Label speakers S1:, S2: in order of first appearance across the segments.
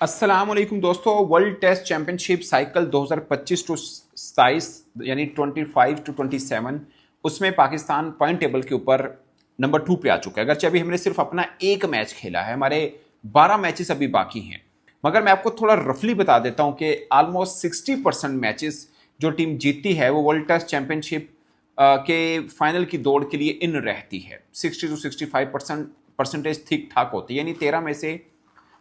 S1: अस्सलामुअलैकुम दोस्तों। World test championship cycle 2025 to 27 यानी 25 टू 27 उसमें पाकिस्तान पॉइंट टेबल के ऊपर नंबर 2 पे आ चुका है। अगरचे अभी हमने सिर्फ अपना एक मैच खेला है, हमारे 12 मैचेस अभी बाकी हैं। मगर मैं आपको थोड़ा रफली बता देता हूं कि ऑलमोस्ट 60% मैचेस जो टीम जीतती है वो वर्ल्ड टेस्ट चैंपियनशिप के फाइनल की दौड़ के लिए इन रहती है। 60 टू 65% परसेंटेज ठीक ठाक होती है, यानी 13 में से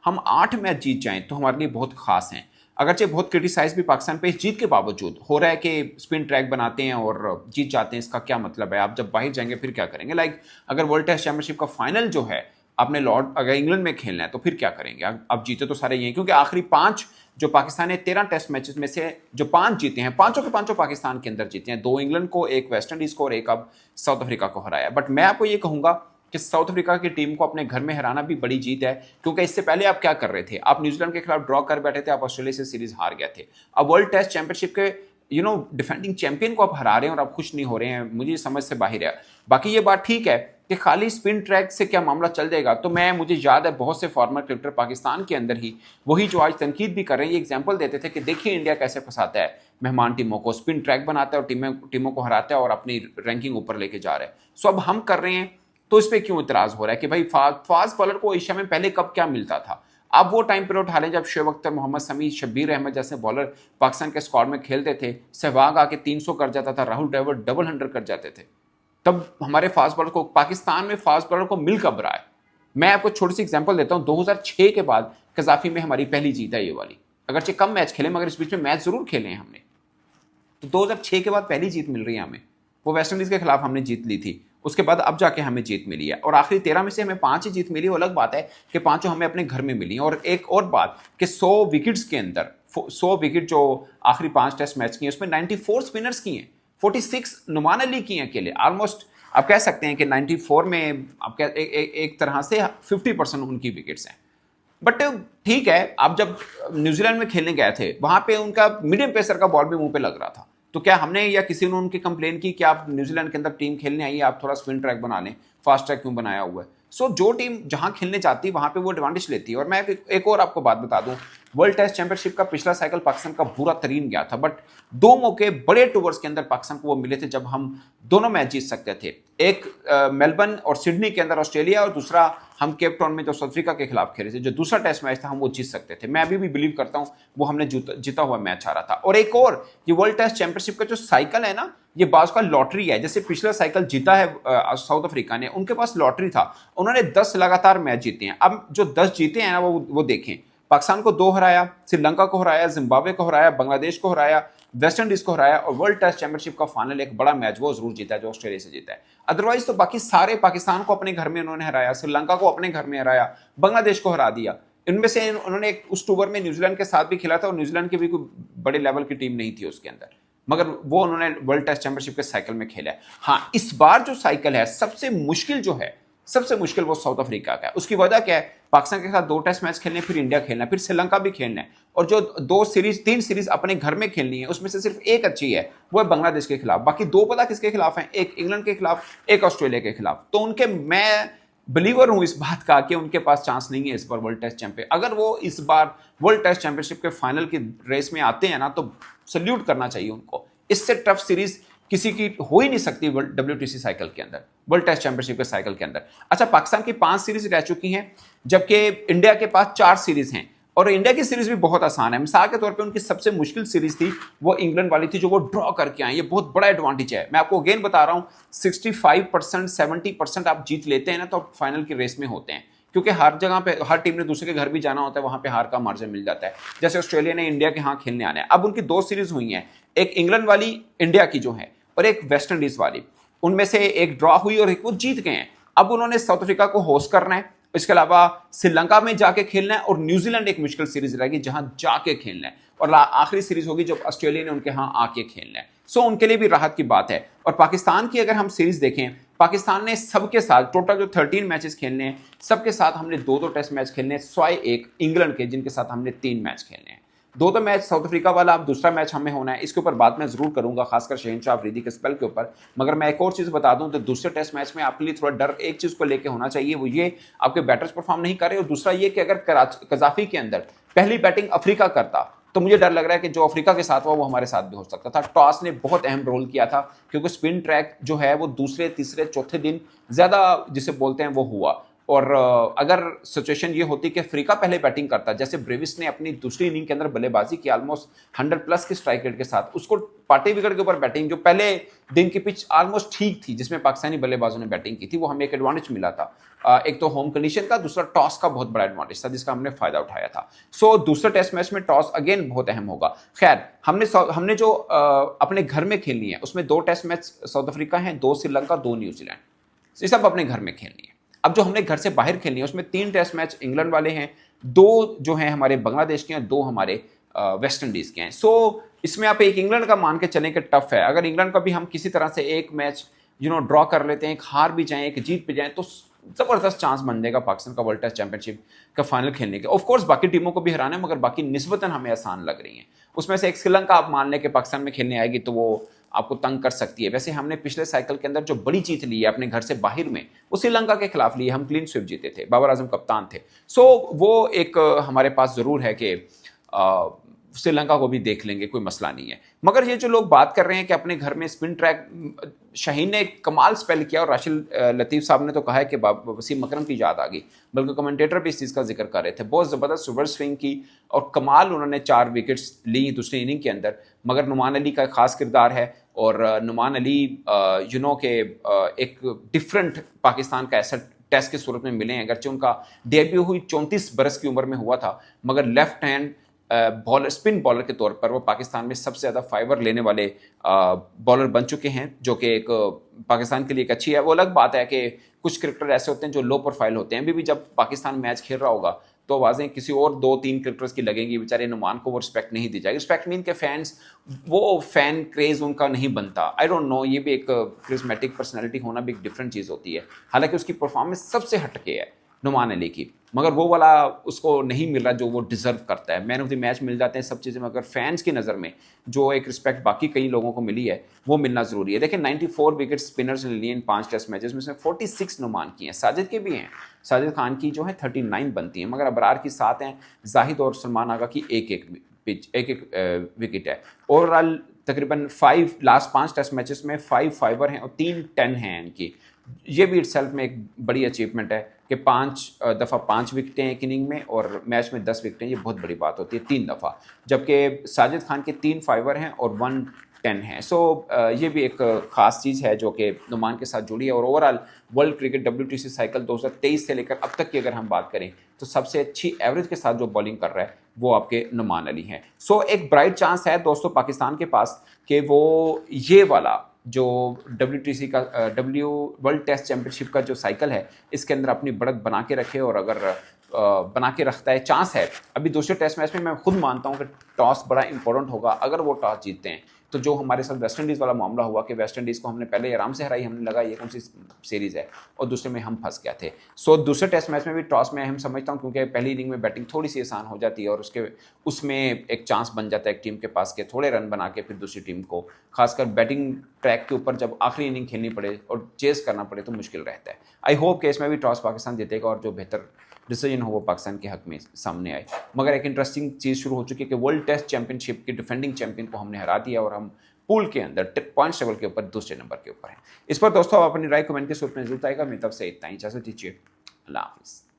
S1: हम 8 मैच जीत जाएं तो हमारे लिए बहुत खास हैं। अगरचे बहुत क्रिटिसाइज भी पाकिस्तान पे इस जीत के बावजूद हो रहा है कि स्पिन ट्रैक बनाते हैं और जीत जाते हैं, इसका क्या मतलब है? आप जब बाहर जाएंगे फिर क्या करेंगे? अगर वर्ल्ड टेस्ट चैंपियनशिप का फाइनल जो है आपने लॉर्ड अगर इंग्लैंड में खेलना है तो फिर क्या करेंगे? अब जीते तो सारे यही, क्योंकि आखिरी 5 जो पाकिस्तान ने 13 टेस्ट मैचेस में से जो 5 जीते हैं, पांचों के पांचों पाकिस्तान के अंदर जीते हैं। 2 इंग्लैंड को, एक वेस्ट इंडीज को और एक अब साउथ अफ्रीका को हराया। बट मैं आपको ये कहूंगा कि साउथ अफ्रीका की टीम को अपने घर में हराना भी बड़ी जीत है, क्योंकि इससे पहले आप क्या कर रहे थे? आप न्यूजीलैंड के खिलाफ ड्रॉ कर बैठे थे, आप ऑस्ट्रेलिया से सीरीज हार गए थे। अब वर्ल्ड टेस्ट चैंपियनशिप के डिफेंडिंग चैंपियन को आप हरा रहे हैं और आप खुश नहीं हो रहे हैं, मुझे समझ से बाहर है। बाकी ये बात ठीक है कि खाली स्पिन ट्रैक से क्या मामला चल जाएगा, तो मुझे याद है बहुत से फॉर्मर क्रिकेटर पाकिस्तान के अंदर ही वही जो आज तनकीद भी कर रहे हैं, ये एग्जांपल देते थे कि देखिए इंडिया कैसे फंसाता है मेहमान टीमों को, स्पिन ट्रैक बनाता है और टीमों को हराता है और अपनी रैंकिंग ऊपर लेके जा रहा है। सो अब हम कर रहे हैं तो इस पर क्यों इतराज हो रहा है कि भाई फास्ट बॉलर को एशिया में पहले कब क्या मिलता था? अब वो टाइम पीरियड उठा लें जब शोएब अख्तर, मोहम्मद शमी, शब्बीर अहमद जैसे बॉलर पाकिस्तान के स्क्वाड में खेलते थे। सहवाग आके 300 कर जाता था, राहुल ड्राइवर डबल 100 कर जाते थे। तब हमारे फास्ट बॉलर को, पाकिस्तान में फास्ट बॉलर को मिल कब रहा है? मैं आपको छोटी सी एग्जांपल देता हूं। 2006 के बाद कजाफी में हमारी पहली जीत है ये वाली। अगरचे कम मैच खेले मगर इस बीच में मैच जरूर खेले हैं हमने। तो 2006 के बाद पहली जीत मिल रही है हमें। वो वेस्ट इंडीज के खिलाफ हमने जीत ली थी, उसके बाद अब जाके हमें जीत मिली है। और आखिरी 13 में से हमें 5 ही जीत मिली। वो अलग बात है कि पांचों हमें अपने घर में मिली। और एक और बात कि 100 विकेट्स के अंदर 100 विकेट जो आखिरी 5 टेस्ट मैच की हैं उसमें 94 स्पिनर्स की हैं, 46 नुमान अली की हैं अकेले। ऑलमोस्ट आप कह सकते हैं कि 94 में आप एक तरह से 50% उनकी विकेट्स हैं। बट ठीक है, आप जब न्यूजीलैंड में खेलने गए थे वहां पे उनका मीडियम पेसर का बॉल भी मुंह पे लग रहा था। तो क्या हमने या किसी ने उनकी कंप्लेन की कि आप न्यूजीलैंड के अंदर टीम खेलने आई है, आप थोड़ा स्पिन ट्रैक बना लें, फास्ट ट्रैक क्यों बनाया हुआ है? सो जो टीम जहां खेलने जाती है वहां पे वो एडवांटेज लेती है। और मैं एक और आपको बात बता दूं, वर्ल्ड टेस्ट चैंपियनशिप का पिछला साइकिल पाकिस्तान का बुरा तरीन गया था, बट 2 मौके बड़े टूवर्स के अंदर पाकिस्तान को वो मिले थे जब हम दोनों मैच जीत सकते थे। एक मेलबर्न और सिडनी के अंदर ऑस्ट्रेलिया, और दूसरा हम केप टाउन में जो साउथ अफ्रीका के खिलाफ खेले थे, जो दूसरा टेस्ट मैच था हम वो जीत सकते थे। मैं अभी भी बिलीव करता हूं वो हमने जीता हुआ मैच आ रहा था। और एक और, ये वर्ल्ड टेस्ट चैंपियनशिप का जो साइकिल है ना, ये बाज का लॉटरी है। जैसे पिछला साइकिल जीता है साउथ अफ्रीका ने, उनके पास लॉटरी था, उन्होंने 10 लगातार मैच जीते हैं। अब जो 10 जीते हैं ना वो देखें, पाकिस्तान को 2 हराया, श्रीलंका को हराया, जिम्बाब्वे को हराया, बांग्लादेश को हराया, वेस्ट इंडीज को हराया, और वर्ल्ड टेस्ट चैंपियनशिप का फाइनल एक बड़ा मैच वो जरूर जीता है जो ऑस्ट्रेलिया से जीता है। अदरवाइज तो बाकी सारे, पाकिस्तान को अपने घर में उन्होंने हराया, श्रीलंका को अपने घर में हराया, बांग्लादेश को हरा दिया। इनमें से उन्होंने उस टूर में न्यूजीलैंड के साथ भी खेला था और न्यूजीलैंड की भी कोई बड़े लेवल की टीम नहीं थी उसके अंदर, मगर वो उन्होंने वर्ल्ड टेस्ट चैंपियनशिप के साइकिल में खेला है। हाँ, इस बार जो साइकिल है सबसे मुश्किल जो है, सबसे मुश्किल वो साउथ अफ्रीका का है। उसकी वजह क्या है? पाकिस्तान के साथ 2 टेस्ट मैच खेलने, फिर इंडिया खेलना, फिर श्रीलंका भी खेलना है, और जो 3 सीरीज अपने घर में खेलनी है उसमें से सिर्फ एक अच्छी है, वो है बांग्लादेश के खिलाफ। बाकी 2 पता किसके खिलाफ हैं? एक इंग्लैंड के खिलाफ, एक ऑस्ट्रेलिया के खिलाफ। तो उनके, मैं बिलीवर हूं इस बात का कि उनके पास चांस नहीं है इस बार वर्ल्ड टेस्ट चैंपियन। अगर वो इस बार वर्ल्ड टेस्ट चैंपियनशिप के फाइनल की रेस में आते हैं ना, तो सल्यूट करना चाहिए उनको। इससे टफ सीरीज किसी की हो ही नहीं सकती WTC साइकिल के अंदर, वर्ल्ड टेस्ट चैंपियनशिप के साइकिल के अंदर। अच्छा, पाकिस्तान की 5 सीरीज रह चुकी हैं, जबकि इंडिया के पास 4 सीरीज हैं, और इंडिया की सीरीज भी बहुत आसान है। मिसाल के तौर पे उनकी सबसे मुश्किल सीरीज थी वो इंग्लैंड वाली थी, जो वो ड्रॉ करके आए। ये बहुत बड़ा एडवांटेज है। मैं आपको अगेन बता रहा हूं, 65% 70% आप जीत लेते हैं ना, तो आप फाइनल की रेस में होते हैं, क्योंकि हर जगह पे हर टीम ने दूसरे के घर भी जाना होता है, वहां पे हार का मार्जिन मिल जाता है। जैसे ऑस्ट्रेलिया ने इंडिया के यहां खेलने आना है। अब उनकी 2 सीरीज हुई हैं, एक इंग्लैंड वाली इंडिया की जो है, और एक वेस्ट इंडीज वाली। उनमें से एक ड्रॉ हुई और एक वो जीत गए हैं। अब उन्होंने साउथ अफ्रीका को होस्ट करना है, इसके अलावा श्रीलंका में जाके खेलना है, और न्यूजीलैंड एक मुश्किल सीरीज रहेगी जहां जाके खेलना है, और आखिरी सीरीज होगी जब ऑस्ट्रेलिया ने उनके यहां आके खेलना है। सो उनके लिए भी राहत की बात है। और पाकिस्तान की अगर हम सीरीज देखें, पाकिस्तान ने सबके साथ टोटल जो 13 मैचेस खेलने हैं, सबके साथ हमने 2-2 टेस्ट मैच खेलने हैं, स्वाय एक इंग्लैंड के जिनके साथ हमने 3 मैच खेलने हैं। 2 मैच साउथ अफ्रीका वाला, अब दूसरा मैच हमें होना है, इसके ऊपर बात मैं जरूर करूंगा, खासकर शहनशाह अफरीदी के स्पेल के ऊपर। मगर मैं एक और चीज बता दूं, तो दूसरे टेस्ट मैच में आपके लिए थोड़ा डर एक चीज को लेकर होना चाहिए, वो ये आपके बैटर्स परफॉर्म नहीं कर रहे, और दूसरा ये कि अगर कजाफी के अंदर पहली बैटिंग अफ्रीका करता तो मुझे डर लग रहा है कि जो अफ्रीका के साथ हुआ वो हमारे साथ भी हो सकता था। टॉस ने बहुत अहम रोल किया था क्योंकि स्पिन ट्रैक जो है वो दूसरे तीसरे चौथे दिन ज्यादा जिसे बोलते हैं वो हुआ। और अगर सिचुएशन ये होती कि अफ्रीका पहले बैटिंग करता, जैसे ब्रेविस ने अपनी दूसरी इनिंग के अंदर बल्लेबाजी की ऑलमोस्ट 100 प्लस की स्ट्राइक रेट के साथ, उसको पार्टी विकेट के ऊपर बैटिंग, जो पहले दिन की पिच ऑलमोस्ट ठीक थी जिसमें पाकिस्तानी बल्लेबाजों ने बैटिंग की थी, वो हमें एक एडवांटेज मिला था। एक तो होम कंडीशन का, दूसरा टॉस का बहुत बड़ा एडवांटेज था जिसका हमने फायदा उठाया था। सो दूसरे टेस्ट मैच में टॉस अगेन बहुत अहम होगा। खैर हमने जो अपने घर में खेलनी है उसमें 2 टेस्ट मैच साउथ अफ्रीका हैं, 2 श्रीलंका, 2 न्यूजीलैंड, ये सब अपने घर में खेलनी है। अब जो हमने घर से बाहर खेलनी है उसमें 3 टेस्ट मैच इंग्लैंड वाले हैं, 2 जो हैं हमारे बांग्लादेश के हैं, 2 हमारे वेस्ट इंडीज के हैं। सो इसमें आप एक इंग्लैंड का मान के चलें कि टफ है। अगर इंग्लैंड का भी हम किसी तरह से एक मैच ड्रॉ कर लेते हैं, एक हार भी जाए एक जीत भी जाए, तो जबरदस्त चांस बन जाएगा पाकिस्तान का वर्ल्ड टेस्ट चैंपियनशिप का फाइनल खेलने के। ऑफ कोर्स बाकी टीमों को भी हराना है, मगर बाकी निस्बतन हमें आसान लग रही हैं। उसमें से एक श्रीलंका आप मान लें कि पाकिस्तान में खेलने आएगी तो वो आपको तंग कर सकती है। वैसे हमने पिछले साइकिल के अंदर जो बड़ी जीत ली है अपने घर से बाहर में, वो श्रीलंका के खिलाफ ली है, हम क्लीन स्वीप जीते थे, बाबर आजम कप्तान थे। सो वो एक हमारे पास जरूर है कि श्रीलंका को भी देख लेंगे, कोई मसला नहीं है। मगर ये जो लोग बात कर रहे हैं कि अपने घर में स्पिन ट्रैक, शाहीन ने कमाल स्पेल किया और राशिद लतीफ़ साहब ने तो कहा है कि वसीम अकरम की याद आ गई, बल्कि कमेंटेटर भी इस चीज़ का जिक्र कर रहे थे। बहुत ज़बरदस्त सुपर स्विंग की और कमाल उन्होंने 4 विकेट्स ली दूसरी इनिंग के अंदर। मगर नुमान अली का खास किरदार है और नुमान अली के एक डिफरेंट पाकिस्तान का ऐसा टेस्ट की सूरत में मिले हैं। अगरचे उनका डेब्यू हुई 34 बरस की उम्र में हुआ था, मगर left hand bowler, spin bowler के तौर पर वो पाकिस्तान में सबसे ज़्यादा फाइबर लेने वाले बॉलर बन चुके हैं, जो कि एक पाकिस्तान के लिए एक अच्छी है। वो अलग बात है कि कुछ क्रिकेटर ऐसे होते हैं जो लो प्रोफाइल होते हैं। अभी भी जब पाकिस्तान मैच खेल रहा होगा तो आवाज़ें किसी और 2-3 क्रिकेटर्स की लगेंगी, बेचारे नुमान को वो रिस्पेक्ट नहीं दी जाएगी। रिस्पेक्ट मीन के फैंस, वो फैन क्रेज उनका नहीं बनता। आई डोंट नो, ये भी एक क्रिस्मेटिक पर्सनैलिटी होना भी एक डिफरेंट चीज़ होती है। हालांकि उसकी परफॉर्मेंस सबसे हटके है नुमान अली की, मगर वो वाला उसको नहीं मिल रहा जो वो डिजर्व करता है। मैन ऑफ द मैच मिल जाते हैं सब चीज़ें, मगर फैंस की नज़र में जो एक रिस्पेक्ट बाकी कई लोगों को मिली है वो मिलना ज़रूरी है। देखिए 94 विकेट स्पिनर्स ने लिए इन 5 टेस्ट मैचेस में से 46 नुमान की हैं, साजिद के भी हैं, साजिद खान की जो है 39 बनती हैं, मगर अबरार की 7 हैं, जाहिद और सलमान आगा की एक विकेट है। ओवरऑल तकरीबन 5 लास्ट 5 टेस्ट मैचेस में 5 फाइवर हैं और 3 10 हैं इनकी। ये भी इटसेल्फ में एक बड़ी अचीवमेंट है कि 5 दफ़ा 5 विकेटें एक इनिंग में और मैच में 10 विकेटें, ये बहुत बड़ी बात होती है 3 दफ़ा। जबकि साजिद खान के 3 फाइवर हैं और 1 10 है। सो ये भी एक ख़ास चीज़ है जो कि नुमान के साथ जुड़ी है। और overall world cricket WTC cycle 2023 से लेकर अब तक की अगर हम बात करें तो सबसे अच्छी एवरेज के साथ जो बॉलिंग कर रहा है वो आपके नुमान अली हैं। सो एक ब्राइट चांस है दोस्तों पाकिस्तान के पास कि वो ये वाला जो WTC का वर्ल्ड टेस्ट चैंपियनशिप का जो साइकिल है इसके अंदर अपनी बढ़त बना के रखे। और अगर बना के रखता है, चांस है। अभी दूसरे टेस्ट मैच में मैं खुद मानता हूं कि टॉस बड़ा इंपॉर्टेंट होगा। अगर वो टॉस जीतते हैं तो जो हमारे साथ वेस्ट इंडीज़ वाला मामला हुआ कि वेस्ट इंडीज़ को हमने पहले आराम से हराई, हमने लगा ये कौन सी सीरीज़ है, और दूसरे में हम फंस गए थे। सो दूसरे टेस्ट मैच में भी टॉस में अहम समझता हूँ क्योंकि पहली इनिंग में बैटिंग थोड़ी सी आसान हो जाती है और उसमें एक चांस बन जाता है एक टीम के पास के थोड़े रन बना के फिर दूसरी टीम को, खासकर बैटिंग ट्रैक के ऊपर जब आखिरी इनिंग खेलनी पड़े और चेस करना पड़े तो मुश्किल रहता है। आई होप कि इसमें भी टॉस पाकिस्तान जीतेगा और जो बेहतर डिसीजन हो वो पाकिस्तान के हक में सामने आए। मगर एक इंटरेस्टिंग चीज़ शुरू हो चुकी है कि वर्ल्ड टेस्ट चैंपियनशिप की डिफेंडिंग चैंपियन को हमने हरा दिया और हम पूल के अंदर पॉइंट्स टेबल के ऊपर दूसरे नंबर के ऊपर हैं। इस पर दोस्तों आप अपनी राय कमेंट के सूप में जरूर आएगा। मेरी तरफ से इतना ही, इजाजत दीजिए, अल्लाह हाफिज़।